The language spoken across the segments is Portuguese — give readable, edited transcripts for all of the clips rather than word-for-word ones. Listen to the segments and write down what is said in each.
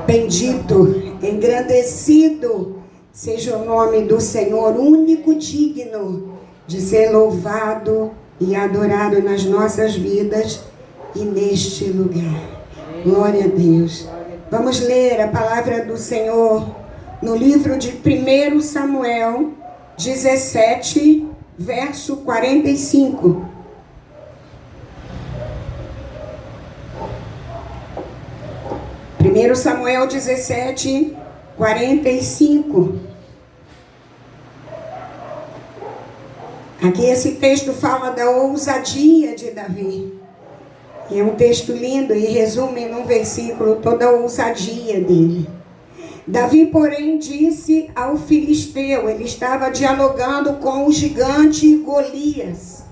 Bendito, engrandecido seja o nome do Senhor, único digno de ser louvado e adorado nas nossas vidas e neste lugar. Glória a Deus. Vamos ler a palavra do Senhor no livro de 1 Samuel 17, verso 45. 1 Samuel 17, 45. Aqui esse texto fala da ousadia de Davi. E é um texto lindo e resume num versículo toda a ousadia dele. Davi, porém, disse ao filisteu, ele estava dialogando com o gigante Golias.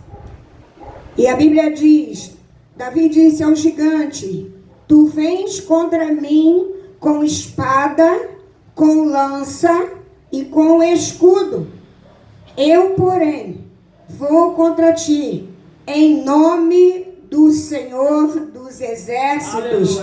E a Bíblia diz, Davi disse ao gigante: tu vens contra mim com espada, com lança e com escudo. Eu, porém, vou contra ti em nome do Senhor dos Exércitos.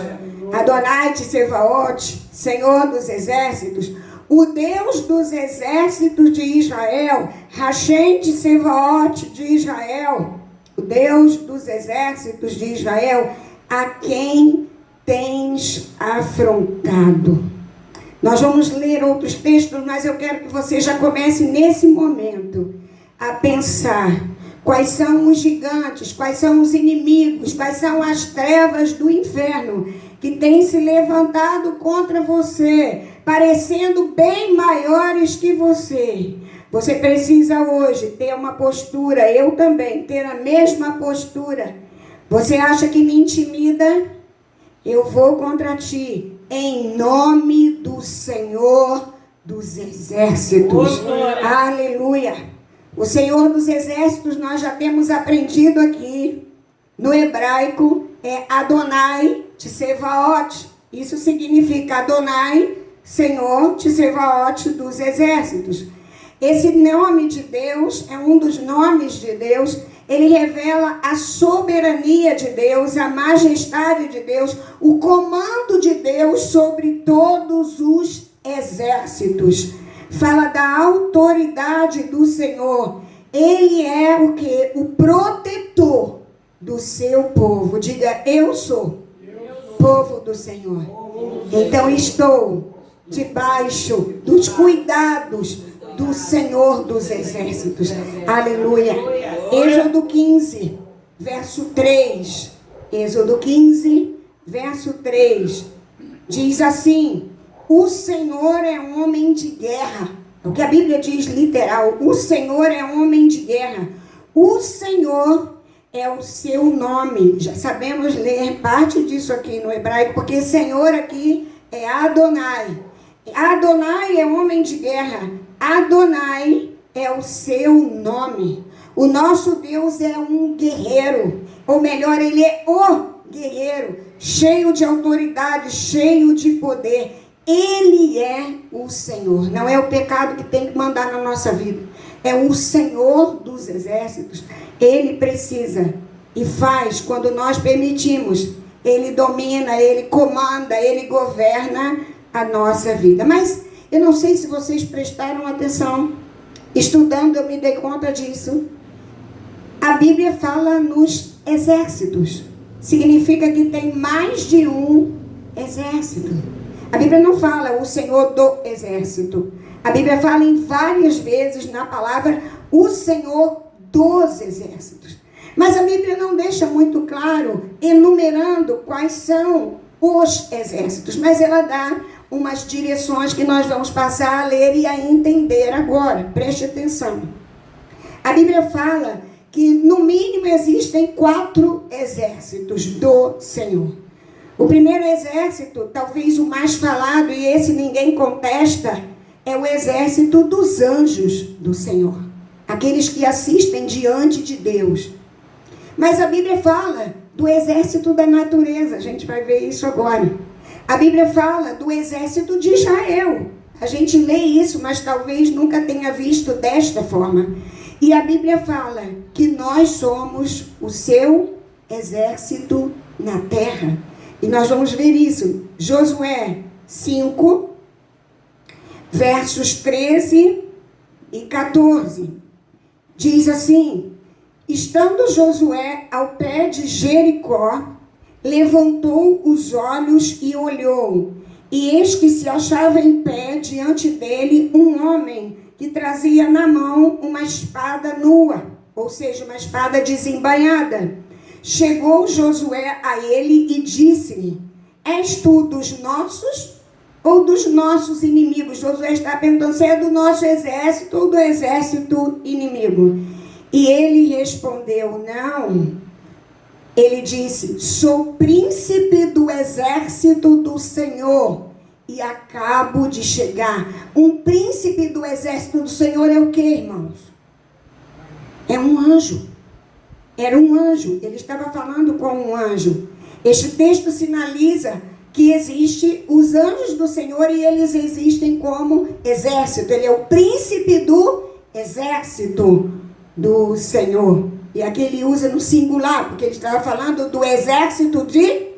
Adonai Tsevaot, Senhor dos Exércitos, o Deus dos Exércitos de Israel, Hashem Tsevaot de Israel, o Deus dos Exércitos de Israel, a quem tens afrontado. Nós vamos ler outros textos, mas eu quero que você já comece nesse momento a pensar quais são os gigantes, quais são os inimigos, quais são as trevas do inferno que têm se levantado contra você, parecendo bem maiores que você. Você precisa hoje ter uma postura, eu também, ter a mesma postura. Você acha que me intimida? Eu vou contra ti, em nome do Senhor dos Exércitos. Aleluia! O Senhor dos Exércitos, nós já temos aprendido aqui, no hebraico, é Adonai Tsevaot. Isso significa Adonai, Senhor Tsevaot dos Exércitos. Esse nome de Deus é um dos nomes de Deus. Ele revela a soberania de Deus, a majestade de Deus, o comando de Deus sobre todos os exércitos. Fala da autoridade do Senhor. Ele é o que? O protetor do seu povo. Diga, eu sou povo do Senhor. Então estou debaixo dos cuidados do Senhor dos Exércitos. Aleluia. Êxodo 15, verso 3. Êxodo 15, verso 3. Diz assim: o Senhor é homem de guerra. O que a Bíblia diz literal. O Senhor é homem de guerra. O Senhor é o seu nome. Já sabemos ler parte disso aqui no hebraico, porque Senhor aqui é Adonai. Adonai é homem de guerra. Adonai é o seu nome. O nosso Deus é um guerreiro. Ou melhor, ele é o guerreiro. Cheio de autoridade, cheio de poder. Ele é o Senhor. Não é o pecado que tem que mandar na nossa vida. É o Senhor dos Exércitos. Ele precisa e faz quando nós permitimos. Ele domina, ele comanda, ele governa a nossa vida. Mas eu não sei se vocês prestaram atenção. Estudando eu me dei conta disso. A Bíblia fala nos exércitos. Significa que tem mais de um exército. A Bíblia não fala o Senhor do exército. A Bíblia fala em várias vezes na palavra o Senhor dos exércitos. Mas a Bíblia não deixa muito claro, enumerando quais são os exércitos. Mas ela dá umas direções que nós vamos passar a ler e a entender agora. Preste atenção. A Bíblia fala que no mínimo existem 4 exércitos do Senhor. O primeiro exército, talvez o mais falado, e esse ninguém contesta, é o exército dos anjos do Senhor. Aqueles que assistem diante de Deus. Mas a Bíblia fala do exército da natureza. A gente vai ver isso agora. A Bíblia fala do exército de Israel. A gente lê isso, mas talvez nunca tenha visto desta forma. E a Bíblia fala que nós somos o seu exército na terra. E nós vamos ver isso. Josué 5, versos 13 e 14. Diz assim: estando Josué ao pé de Jericó, levantou os olhos e olhou, e eis que se achava em pé diante dele um homem que trazia na mão uma espada nua, ou seja, uma espada desembainhada. Chegou Josué a ele e disse-lhe: és tu dos nossos ou dos nossos inimigos? Josué está perguntando se é do nosso exército ou do exército inimigo. E ele respondeu: não. Ele disse: sou príncipe do exército do Senhor e acabo de chegar. Um príncipe do exército do Senhor é o que, irmãos? É um anjo. Era um anjo. Ele estava falando com um anjo. Este texto sinaliza que existe os anjos do Senhor e eles existem como exército. Ele é o príncipe do exército do Senhor. E aqui ele usa no singular, porque ele estava falando do exército de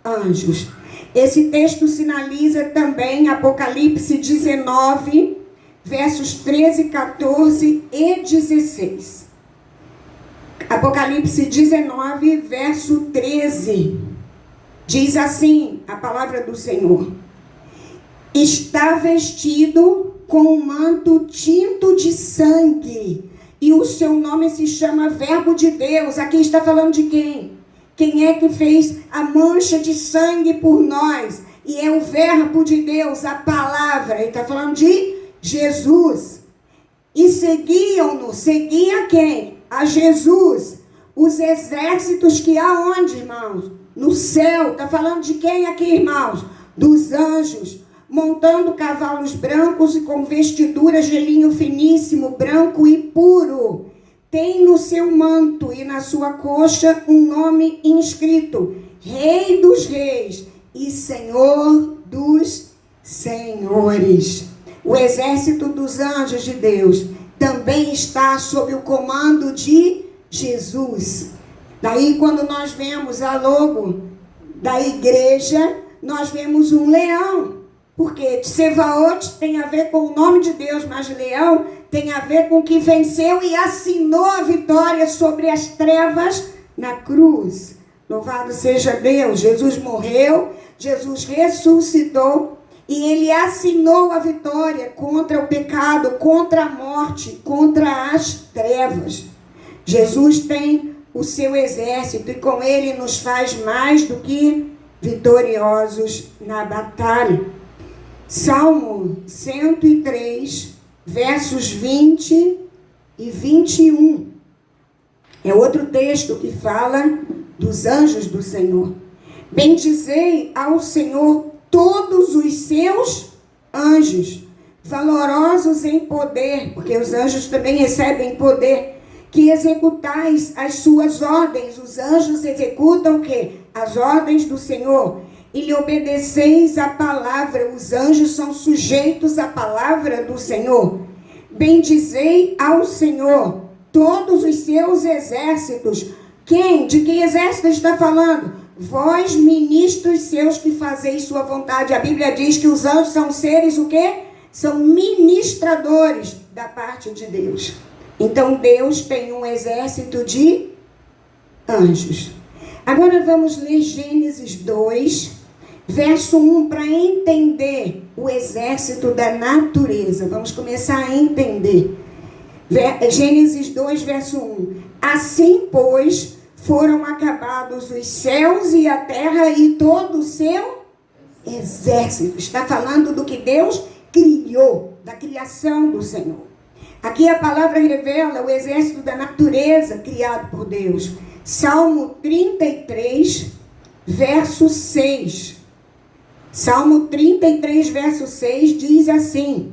anjos. Esse texto sinaliza também Apocalipse 19, versos 13, 14 e 16. Apocalipse 19, verso 13. Diz assim a palavra do Senhor: está vestido com um manto tinto de sangue, e o seu nome se chama Verbo de Deus. Aqui está falando de quem? Quem é que fez a mancha de sangue por nós? E é o Verbo de Deus, a palavra. Ele está falando de Jesus. E seguiam-no. Seguia quem? A Jesus. Os exércitos que há onde, irmãos? No céu. Está falando de quem aqui, irmãos? Dos anjos. Montando cavalos brancos e com vestiduras de linho finíssimo, branco e puro. Tem no seu manto e na sua coxa um nome inscrito: Rei dos Reis e Senhor dos Senhores. O exército dos anjos de Deus também está sob o comando de Jesus. Daí, quando nós vemos a logo da igreja, nós vemos um leão. Porque Tsevaot tem a ver com o nome de Deus, mas leão tem a ver com o que venceu e assinou a vitória sobre as trevas na cruz. Louvado seja Deus. Jesus morreu, Jesus ressuscitou e ele assinou a vitória contra o pecado, contra a morte, contra as trevas. Jesus tem o seu exército e com ele nos faz mais do que vitoriosos na batalha. Salmo 103, versos 20 e 21. É outro texto que fala dos anjos do Senhor. Bendizei ao Senhor todos os seus anjos, valorosos em poder, porque os anjos também recebem poder, que executais as suas ordens. Os anjos executam o quê? As ordens do Senhor. E lhe obedeceis a palavra. Os anjos são sujeitos à palavra do Senhor. Bendizei ao Senhor todos os seus exércitos. Quem? De que exército está falando? Vós, ministros seus, que fazeis sua vontade. A Bíblia diz que os anjos são seres o quê? São ministradores da parte de Deus. Então Deus tem um exército de anjos. Agora vamos ler Gênesis 2, verso 1, para entender o exército da natureza. Vamos começar a entender. Gênesis 2, verso 1. Assim, pois, foram acabados os céus e a terra e todo o seu exército. Está falando do que Deus criou, da criação do Senhor. Aqui a palavra revela o exército da natureza criado por Deus. Salmo 33, verso 6. Salmo 33, verso 6 diz assim: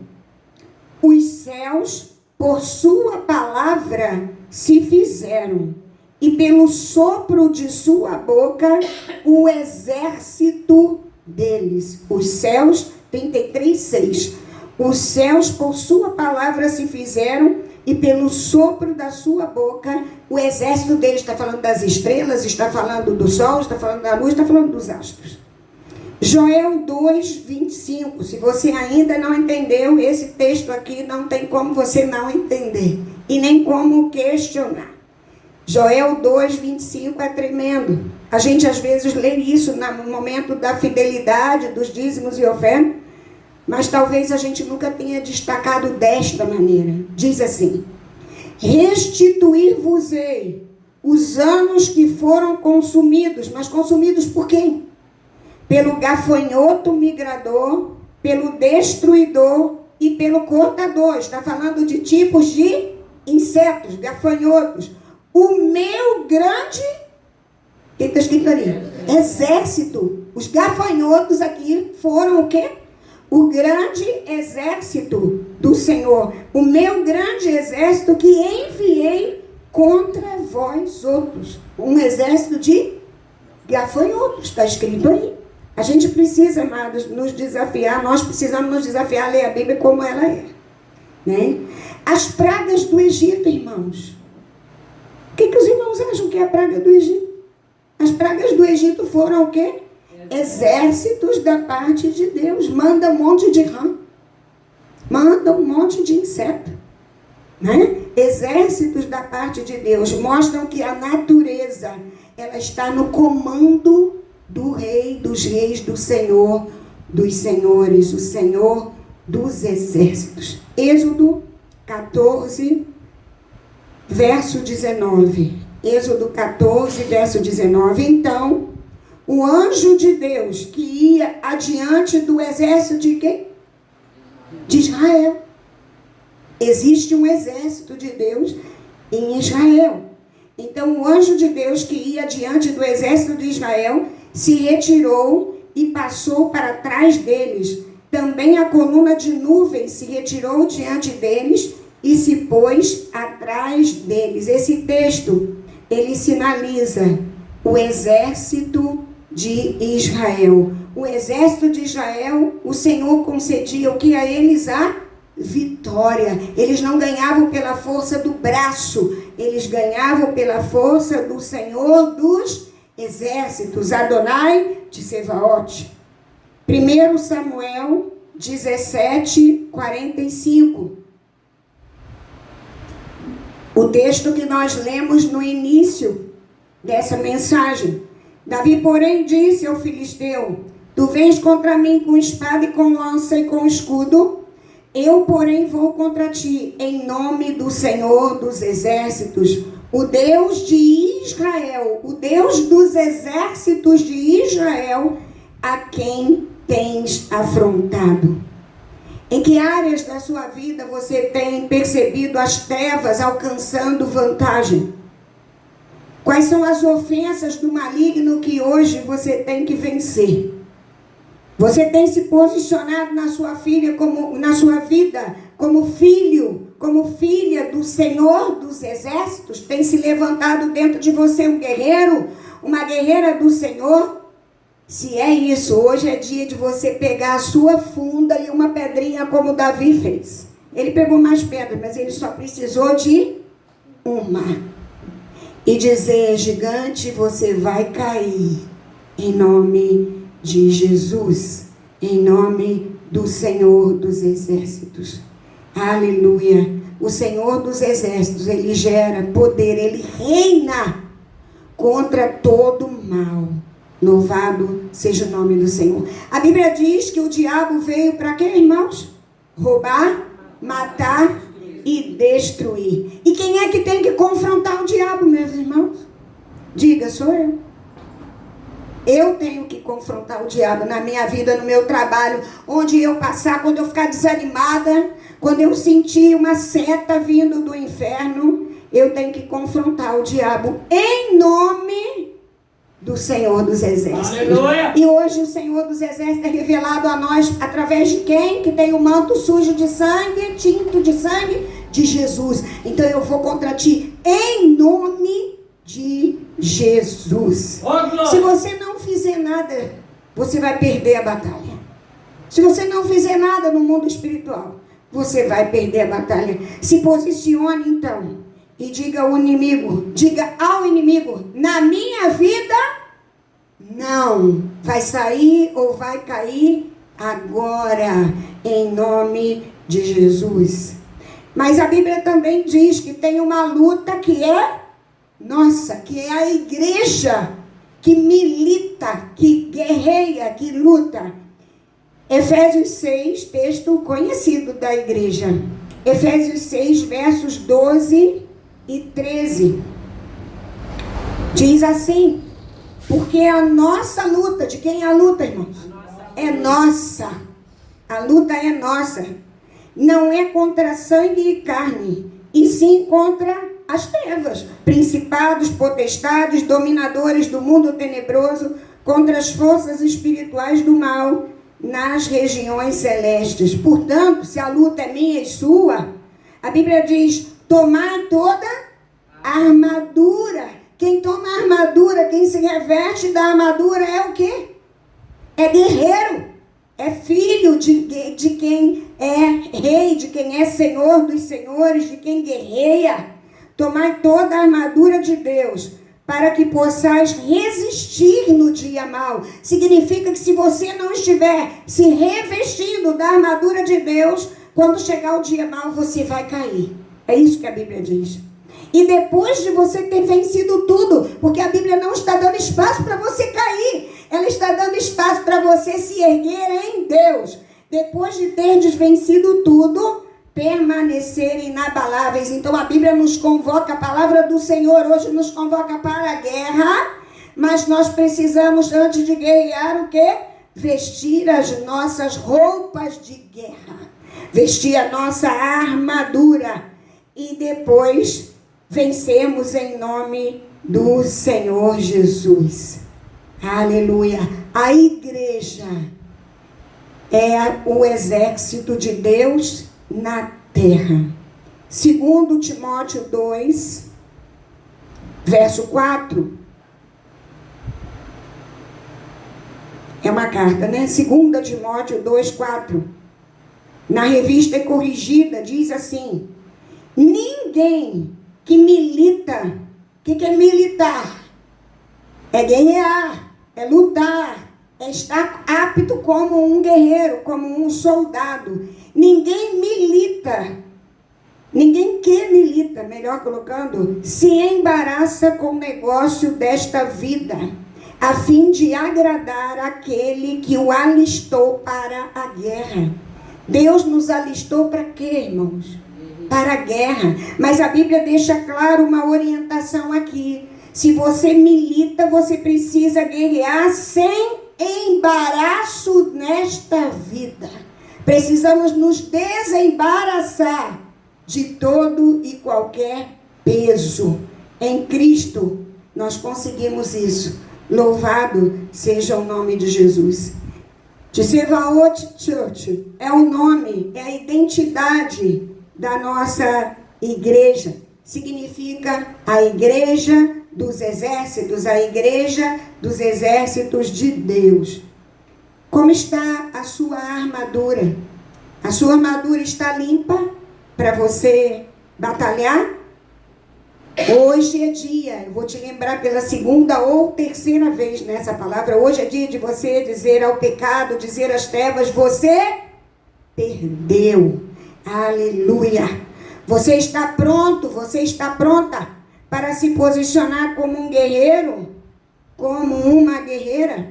os céus, por sua palavra, se fizeram, e pelo sopro de sua boca, o exército deles. Os céus, 33, 6. Os céus, por sua palavra, se fizeram, e pelo sopro da sua boca, o exército deles. Está falando das estrelas, está falando do sol, está falando da luz, está falando dos astros. Joel 2, 25. Se você ainda não entendeu esse texto aqui, não tem como você não entender. E nem como questionar. Joel 2, 25 é tremendo. A gente às vezes lê isso no momento da fidelidade, dos dízimos e ofertas, mas talvez a gente nunca tenha destacado desta maneira. Diz assim: restituir-vos-ei os anos que foram consumidos. Mas consumidos por quem? Pelo gafanhoto migrador, pelo destruidor e pelo cortador. Está falando de tipos de insetos, gafanhotos. O meu grande... O que está escrito ali? Exército. Os gafanhotos aqui foram o quê? O grande exército do Senhor. O meu grande exército que enviei contra vós outros. Um exército de gafanhotos. Está escrito aí. A gente precisa, amados, nos desafiar. Nós precisamos nos desafiar a ler a Bíblia como ela é. Né? As pragas do Egito, irmãos. O que os irmãos acham que é a praga do Egito? As pragas do Egito foram o quê? Exércitos da parte de Deus. Manda um monte de rã. Manda um monte de inseto. Né? Exércitos da parte de Deus. Mostram que a natureza, ela está no comando do Rei dos Reis, do Senhor dos Senhores, o Senhor dos Exércitos. Êxodo 14, verso 19. Êxodo 14, verso 19. Então, o anjo de Deus que ia adiante do exército de quem? De Israel. Existe um exército de Deus em Israel. Então, o anjo de Deus que ia adiante do exército de Israel se retirou e passou para trás deles. Também a coluna de nuvem se retirou diante deles e se pôs atrás deles. Esse texto, ele sinaliza o exército de Israel. O exército de Israel, o Senhor concedia o que a eles? A vitória. Eles não ganhavam pela força do braço, eles ganhavam pela força do Senhor dos exércitos, Adonai de Sevaote. 1 Samuel 17, 45. O texto que nós lemos no início dessa mensagem. Davi, porém, disse ao filisteu: tu vens contra mim com espada e com lança e com escudo, eu, porém, vou contra ti em nome do Senhor dos exércitos, o Deus de Israel, o Deus dos exércitos de Israel, a quem tens afrontado. Em que áreas da sua vida você tem percebido as trevas alcançando vantagem? Quais são as ofensas do maligno que hoje você tem que vencer? Você tem se posicionado na sua vida como filho, como filha do Senhor dos exércitos? Tem se levantado dentro de você um guerreiro, uma guerreira do Senhor? Se é isso, hoje é dia de você pegar a sua funda e uma pedrinha como Davi fez. Ele pegou mais pedras, mas ele só precisou de uma. E dizer: gigante, você vai cair em nome de Jesus, em nome do Senhor dos exércitos. Aleluia. O Senhor dos exércitos, ele gera poder, ele reina contra todo mal. Louvado seja o nome do Senhor. A Bíblia diz que o diabo veio para quê, irmãos? Roubar, matar e destruir. E quem é que tem que confrontar o diabo, meus irmãos? Diga, sou eu. Eu tenho que confrontar o diabo na minha vida, no meu trabalho, onde eu passar, quando eu ficar desanimada, quando eu sentir uma seta vindo do inferno, eu tenho que confrontar o diabo em nome do Senhor dos Exércitos. Aleluia. E hoje o Senhor dos Exércitos é revelado a nós através de quem? Que tem o manto sujo de sangue, tinto de sangue, de Jesus. Então eu vou contra ti em nome de Jesus. Se você não fizer nada, você vai perder a batalha. Se você não fizer nada no mundo espiritual, você vai perder a batalha. Se posicione então e diga ao inimigo, na minha vida Não. Vai sair ou vai cair agora, em nome de Jesus. Mas a Bíblia também diz que tem uma luta que é nossa, que é a igreja que milita, que guerreia, que luta. Efésios 6, texto conhecido da igreja. Efésios 6, versos 12 e 13. Diz assim: porque a nossa luta, de quem é a luta, irmãos? É nossa. A luta é nossa. Não é contra sangue e carne, e sim contra as trevas, principados, potestades, dominadores do mundo tenebroso, contra as forças espirituais do mal nas regiões celestes. Portanto, se a luta é minha e sua, a Bíblia diz: tomai toda a armadura. Quem toma a armadura, quem se reveste da armadura é o quê? É guerreiro, é filho de quem é rei, de quem é senhor dos senhores, de quem guerreia. Tomai toda a armadura de Deus, para que possais resistir no dia mau. Significa que se você não estiver se revestindo da armadura de Deus, quando chegar o dia mau, você vai cair. É isso que a Bíblia diz. E depois de você ter vencido tudo, porque a Bíblia não está dando espaço para você cair, ela está dando espaço para você se erguer em Deus. Depois de ter vencido tudo, permanecer inabaláveis. Então a Bíblia nos convoca, a palavra do Senhor hoje nos convoca para a guerra, mas nós precisamos, antes de guerrear, o quê? Vestir as nossas roupas de guerra, vestir a nossa armadura e depois vencemos em nome do Senhor Jesus. Aleluia. A igreja é o exército de Deus na terra. 2 Timóteo 2, verso 4. É uma carta, né? 2 Timóteo 2, 4. Na revista Corrigida, diz assim: ninguém que milita, o que é militar? É guerrear, é lutar, é estar apto como um guerreiro, como um soldado. Ninguém milita, ninguém que milita, melhor colocando, se embaraça com o negócio desta vida, a fim de agradar aquele que o alistou para a guerra. Deus nos alistou para quê, irmãos? Para a guerra. Mas a Bíblia deixa claro uma orientação aqui. Se você milita, você precisa guerrear sem embaraço nesta vida. Precisamos nos desembaraçar de todo e qualquer peso. Em Cristo, nós conseguimos isso. Louvado seja o nome de Jesus. Tsevaot Church é o nome, é a identidade da nossa igreja. Significa a igreja dos exércitos, a igreja dos exércitos de Deus. Como está a sua armadura? A sua armadura está limpa para você batalhar? Hoje é dia, eu vou te lembrar pela segunda ou terceira vez nessa palavra, hoje é dia de você dizer ao pecado, dizer às trevas: você perdeu. Aleluia. Você está pronto, você está pronta para se posicionar como um guerreiro, como uma guerreira?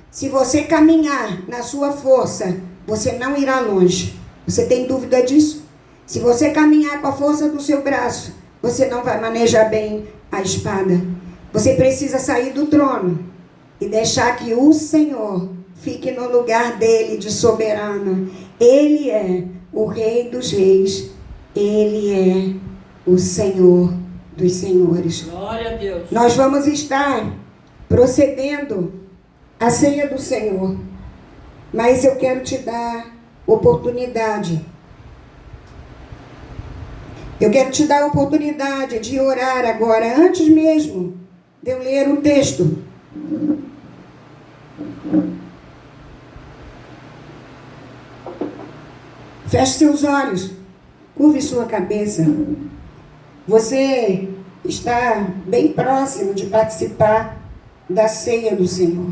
Se você caminhar na sua força, você não irá longe. Você tem dúvida disso? Se você caminhar com a força do seu braço, você não vai manejar bem a espada. Você precisa sair do trono e deixar que o Senhor fique no lugar dele de soberano. Ele é o Rei dos Reis. Ele é o Senhor dos Senhores. Glória a Deus. Nós vamos estar procedendo à ceia do Senhor. Mas eu quero te dar oportunidade. Eu quero te dar a oportunidade de orar agora, antes mesmo de eu ler o texto. Feche seus olhos, curve sua cabeça. Você está bem próximo de participar da ceia do Senhor.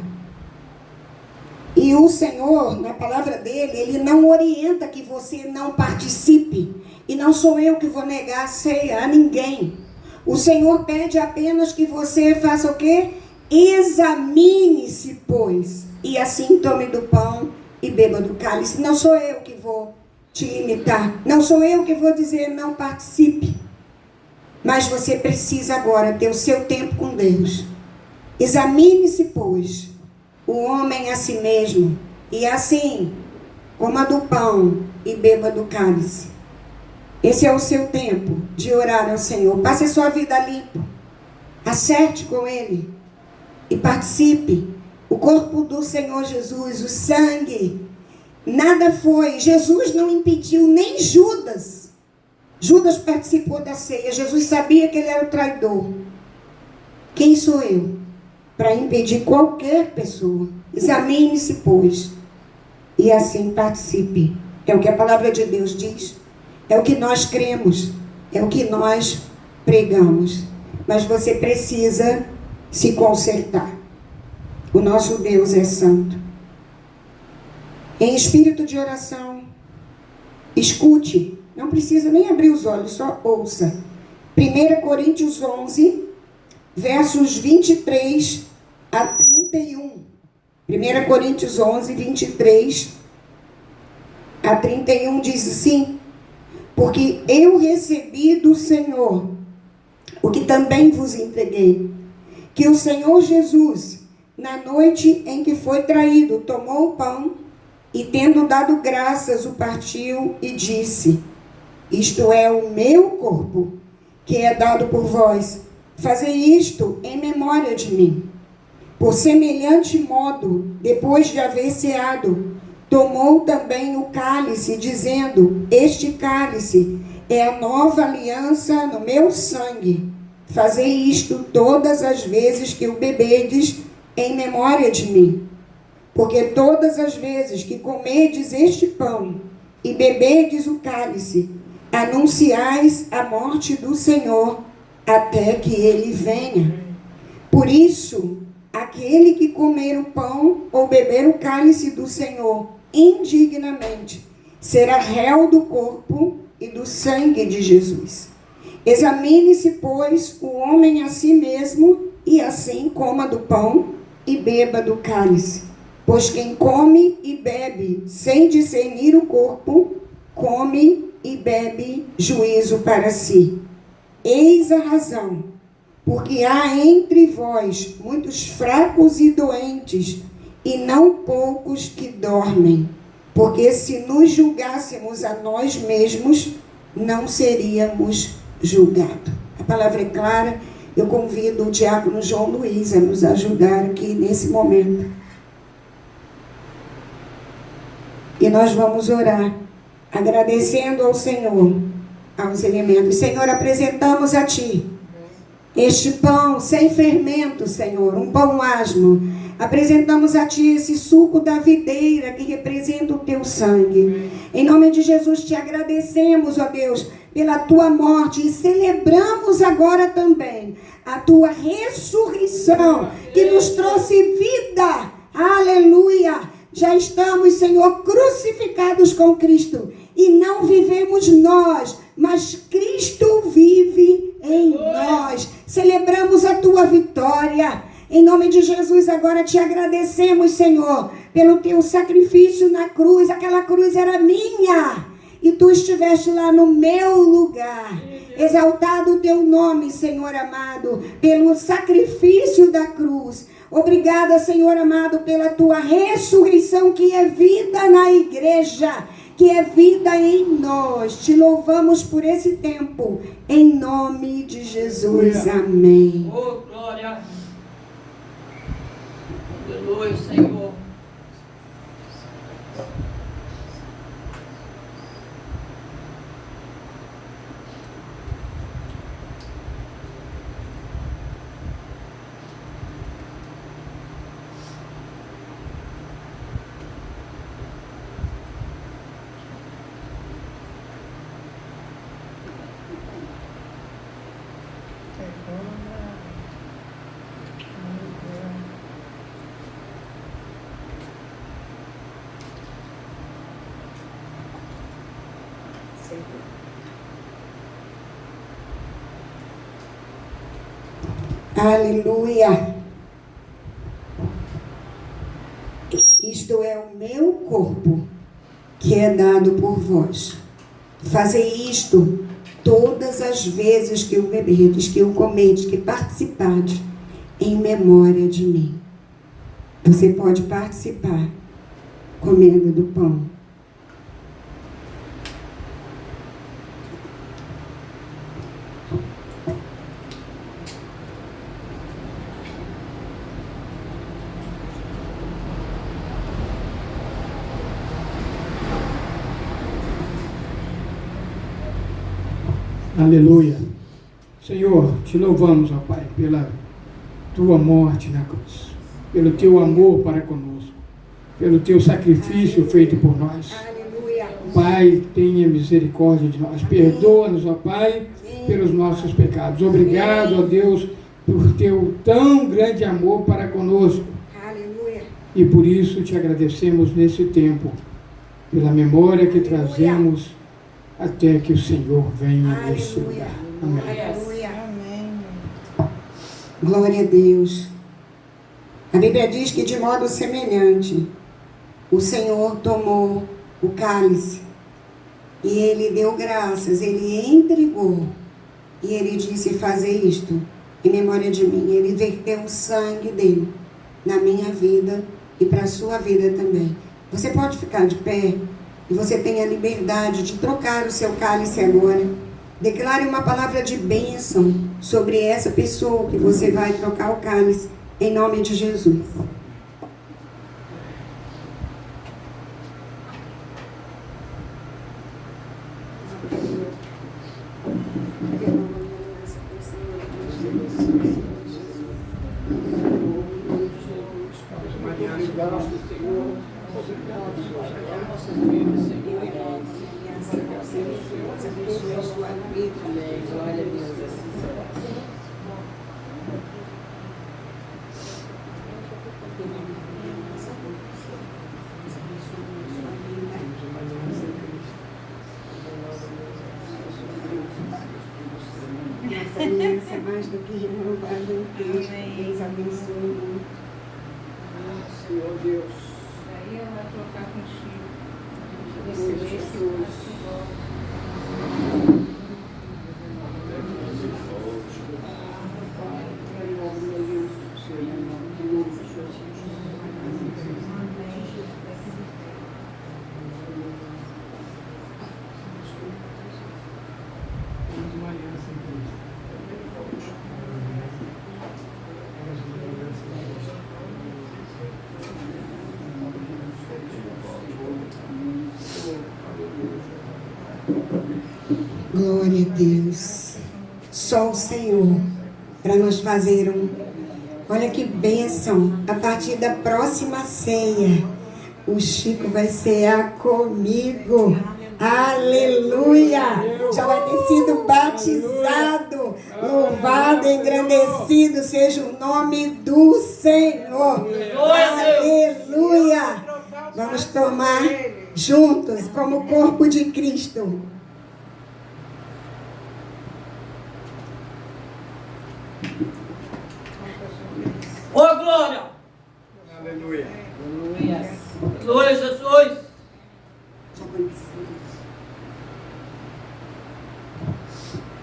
E o Senhor, na palavra dele, ele não orienta que você não participe. E não sou eu que vou negar a ceia a ninguém. O Senhor pede apenas que você faça o quê? Examine-se, pois, e assim tome do pão e beba do cálice. Não sou eu que vou te limitar. Não sou eu que vou dizer não participe. Mas você precisa agora ter o seu tempo com Deus. Examine-se, pois, o homem a si mesmo, e assim coma do pão e beba do cálice. Esse é o seu tempo de orar ao Senhor. Passe a sua vida limpo. Acerte com Ele. E participe. O corpo do Senhor Jesus, o sangue. Nada foi. Jesus não impediu nem Judas. Judas participou da ceia. Jesus sabia que ele era o traidor. Quem sou eu para impedir qualquer pessoa? Examine-se, pois. E assim participe. É o que a palavra de Deus diz. É o que nós cremos, é o que nós pregamos. Mas você precisa se consertar. O nosso Deus é santo. Em espírito de oração, escute. Não precisa nem abrir os olhos, só ouça. 1 Coríntios 11, versos 23 a 31. 1 Coríntios 11, 23 a 31 diz assim: porque eu recebi do Senhor o que também vos entreguei, que o Senhor Jesus, na noite em que foi traído, tomou o pão e, tendo dado graças, o partiu e disse: isto é o meu corpo, que é dado por vós. Fazei isto em memória de mim. Por semelhante modo, depois de haver ceado, tomou também o cálice, dizendo: este cálice é a nova aliança no meu sangue. Fazei isto todas as vezes que o beberdes em memória de mim. Porque todas as vezes que comerdes este pão e beberdes o cálice, anunciais a morte do Senhor até que ele venha. Por isso, aquele que comer o pão ou beber o cálice do Senhor indignamente será réu do corpo e do sangue de Jesus. Examine-se, pois, o homem a si mesmo, e assim coma do pão e beba do cálice. Pois quem come e bebe sem discernir o corpo, come e bebe juízo para si. Eis a razão, porque há entre vós muitos fracos e doentes, e não poucos que dormem. Porque se nos julgássemos a nós mesmos, não seríamos julgados. A palavra é clara. Eu convido o diácono João Luiz a nos ajudar aqui nesse momento. E nós vamos orar, agradecendo ao Senhor, aos elementos. Senhor, apresentamos a Ti este pão sem fermento, Senhor, um pão asmo. Apresentamos a Ti esse suco da videira que representa o Teu sangue. Em nome de Jesus, Te agradecemos, ó Deus, pela Tua morte, e celebramos agora também a Tua ressurreição, que nos trouxe vida. Aleluia! Já estamos, Senhor, crucificados com Cristo, e não vivemos nós, mas Cristo vive em nós. Celebramos a Tua vitória. Em nome de Jesus, agora Te agradecemos, Senhor, pelo Teu sacrifício na cruz. Aquela cruz era minha, e Tu estiveste lá no meu lugar. Exaltado o Teu nome, Senhor amado, pelo sacrifício da cruz. Obrigada, Senhor amado, pela Tua ressurreição, que é vida na igreja, que é vida em nós. Te louvamos por esse tempo, em nome de Jesus. Amém. Oh, glória. Aleluia, Senhor. Aleluia. Isto é o meu corpo, que é dado por vós. Fazei isto todas as vezes que o beberdes, que o comedes, que participardes, em memória de mim. Você pode participar comendo do pão. Aleluia. Senhor, te louvamos, ó Pai, pela tua morte na cruz, pelo teu amor para conosco, pelo teu sacrifício feito por nós. Aleluia. Pai, tenha misericórdia de nós. Perdoa-nos, ó Pai, pelos nossos pecados. Obrigado, ó Deus, por teu tão grande amor para conosco. Aleluia. E por isso te agradecemos nesse tempo, pela memória que trazemos até que o Senhor venha neste lugar. Amém. Aleluia. Glória a Deus. A Bíblia diz que de modo semelhante, o Senhor tomou o cálice e ele deu graças, ele entregou e ele disse: fazer isto em memória de mim. Ele verteu o sangue dele na minha vida e para a sua vida também. Você pode ficar de pé e você tem a liberdade de trocar o seu cálice agora. Declare uma palavra de bênção sobre essa pessoa que você vai trocar o cálice, em nome de Jesus. Essa aliança é mais do que renovada em Cristo. Deus abençoe. Senhor Deus. Aí ela vai trocar contigo. Glória a Deus. Só o Senhor para nos fazer um. Olha que bênção. A partir da próxima ceia, o Chico vai cear comigo. Aleluia! Já vai ter sido batizado. Louvado, engrandecido seja o nome do Senhor. Aleluia! Vamos tomar juntos como o corpo de Cristo. Ô, glória! Aleluia. Glória a Jesus!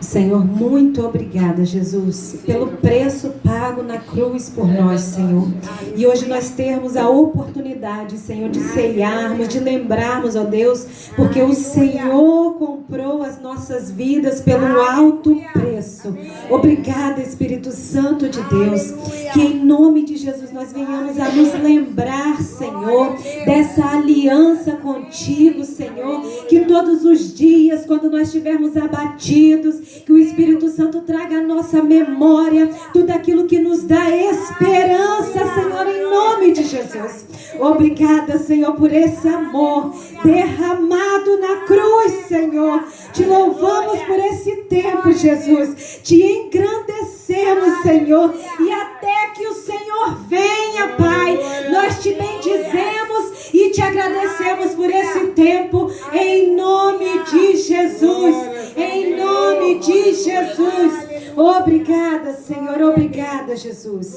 Senhor, muito obrigada, Jesus, pelo preço pago na cruz por nós, Senhor. E hoje nós temos a oportunidade, Senhor, de ceiarmos, de lembrarmos, ó Deus, porque o Senhor comprou as nossas vidas pelo alto preço. Obrigada, Espírito Santo de Deus, que em nome de Jesus nós venhamos a nos lembrar, Senhor, dessa aliança contigo, Senhor, que todos os dias, quando nós estivermos abatidos, que o Espírito Santo traga à nossa memória tudo aquilo que nos dá esperança, Senhor, em nome de Jesus. Obrigada, Senhor, por esse amor derramado na cruz, Senhor. Te louvamos por esse tempo, Jesus. Te engrandecemos, Senhor. E até que o Senhor venha, Pai, nós te bendizemos e te agradecemos por esse tempo, em nome de Jesus. Jesus. Em nome de Jesus. Obrigada, Senhor. Obrigada, Jesus.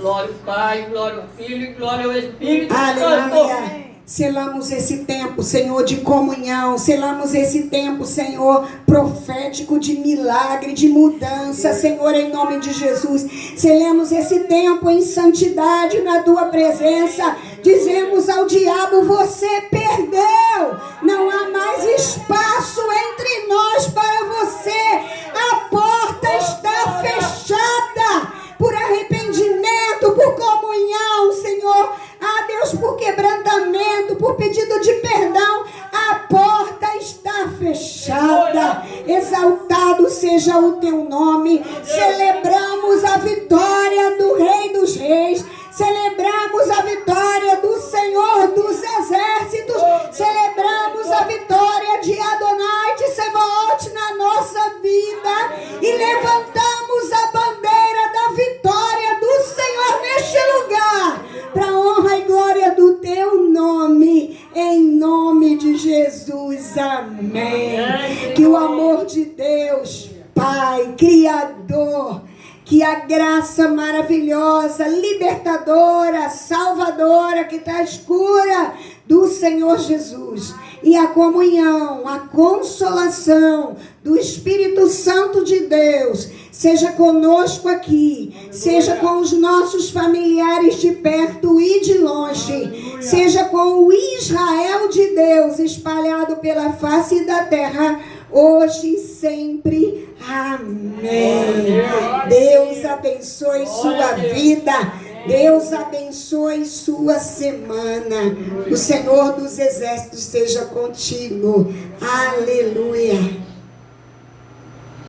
Glória ao Pai, glória ao Filho e glória ao Espírito Aleluia. Santo. Selamos esse tempo, Senhor, de comunhão. Selamos esse tempo, Senhor, profético de milagre, de mudança, Senhor, em nome de Jesus. Selamos esse tempo em santidade na Tua presença. Dizemos ao diabo, você perdeu. Não há mais espaço entre nós para você. A porta está fechada por arrependimento, por comunhão, Senhor. Ah, Deus, por quebrantamento, por pedido de perdão, a porta está fechada. Exaltado seja o Teu nome. Celebramos a vitória do Rei dos Reis. Celebramos a vitória do Senhor dos Exércitos. Celebramos a vitória de Adonai, de Sebaot na nossa vida. E levantamos a bandeira da vitória do Senhor neste lugar, para a honra e glória do Teu nome, em nome de Jesus, amém. Que o amor de Deus, Pai, Criador, que a graça maravilhosa, libertadora, salvadora, que traz cura do Senhor Jesus, e a comunhão, a consolação do Espírito Santo de Deus, seja conosco aqui, seja com os nossos familiares de perto e de longe, seja com o Israel de Deus espalhado pela face da terra, hoje e sempre. Amém. Deus abençoe sua vida. Deus abençoe sua semana. O Senhor dos Exércitos seja contigo. Aleluia.